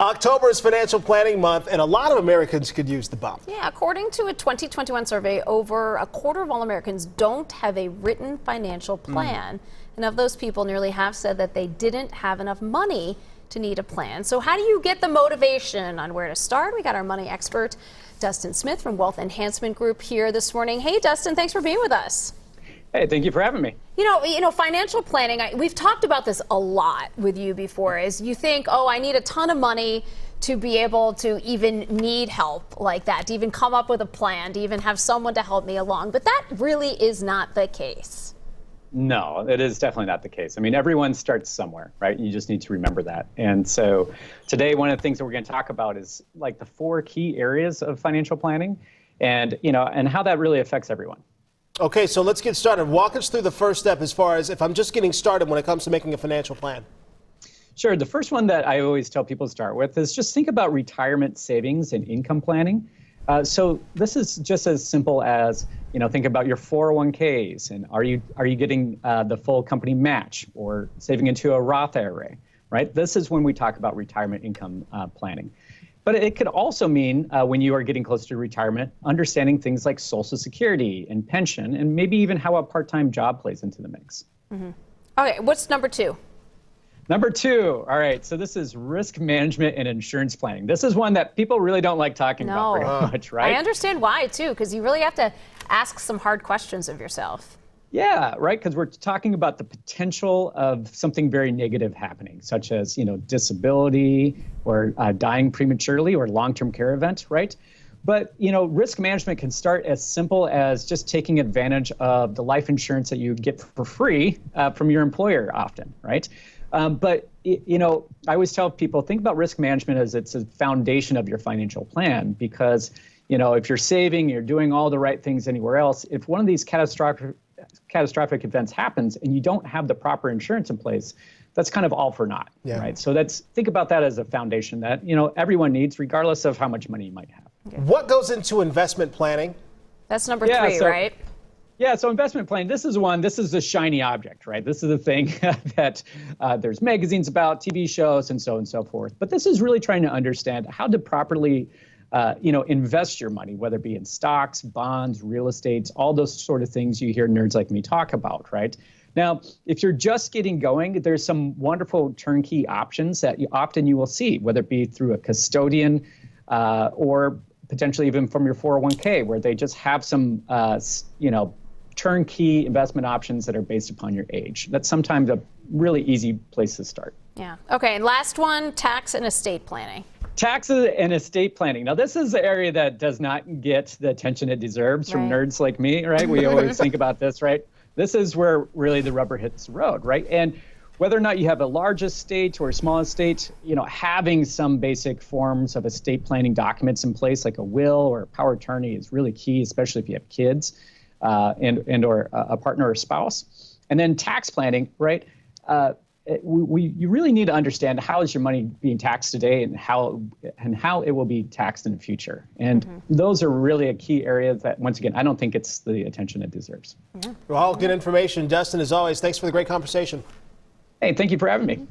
October is Financial Planning Month, and a lot of Americans could use the bump. Yeah, according to a 2021 survey, over a quarter of all Americans don't have a written financial plan. And of those people, nearly half said that they didn't have enough money to need a plan. So how do you get the motivation on where to start? We got our money expert, Dustin Smith from Wealth Enhancement Group here this morning. Hey, Dustin, thanks for being with us. Hey, thank you for having me. You know, financial planning, we've talked about this a lot with you before, is you think, oh, I need a ton of money to be able to even need help like that, to even come up with a plan, to even have someone to help me along. But that really is not the case. No, it is definitely not the case. I mean, everyone starts somewhere, right? You just need to remember that. And so today, one of the things that we're going to talk about is like the 4 key areas of financial planning and, and how that really affects everyone. Okay, so let's get started. Walk us through the first step as far as if I'm just getting started when it comes to making a financial plan. Sure. The first one that I always tell people to start with is just think about retirement savings and income planning. So this is just as simple as, think about your 401ks and are you getting the full company match or saving into a Roth IRA, right? This is when we talk about retirement income planning. But it could also mean when you are getting close to retirement, understanding things like Social Security and pension, and maybe even how a part-time job plays into the mix. Okay, what's number 2? Number 2, all right, so this is risk management and insurance planning. This is one that people really don't like talking about very much, right? I understand why, too, because you really have to ask some hard questions of yourself. Yeah, right, because we're talking about the potential of something very negative happening, such as, disability or dying prematurely or long-term care event, right? But, risk management can start as simple as just taking advantage of the life insurance that you get for free from your employer often, right? But, I always tell people, think about risk management as it's a foundation of your financial plan because, if you're saving, you're doing all the right things anywhere else, if one of these catastrophic events happens and you don't have the proper insurance in place, that's kind of all for naught, right? So think about that as a foundation that, everyone needs regardless of how much money you might have. Okay. What goes into investment planning? That's number 3, right? Yeah, so investment planning, this is the shiny object, right? This is the thing that there's magazines about, TV shows, and so on and so forth. But this is really trying to understand how to properly invest your money, whether it be in stocks, bonds, real estate, all those sort of things you hear nerds like me talk about, right? Now, if you're just getting going, there's some wonderful turnkey options that often you will see, whether it be through a custodian or potentially even from your 401k, where they just have some, turnkey investment options that are based upon your age. That's sometimes a really easy place to start. Yeah. Okay. And last one, tax and estate planning. Taxes and estate planning. Now, this is the area that does not get the attention it deserves from nerds like me, right? We always think about this, right? This is where really the rubber hits the road, right? And whether or not you have a large estate or a small estate, having some basic forms of estate planning documents in place, like a will or a power of attorney, is really key, especially if you have kids or a partner or spouse. And then tax planning, right? You really need to understand how is your money being taxed today and how it will be taxed in the future. And those are really a key area that, once again, I don't think it's the attention it deserves. Well, good information. Dustin, as always, thanks for the great conversation. Hey, thank you for having me.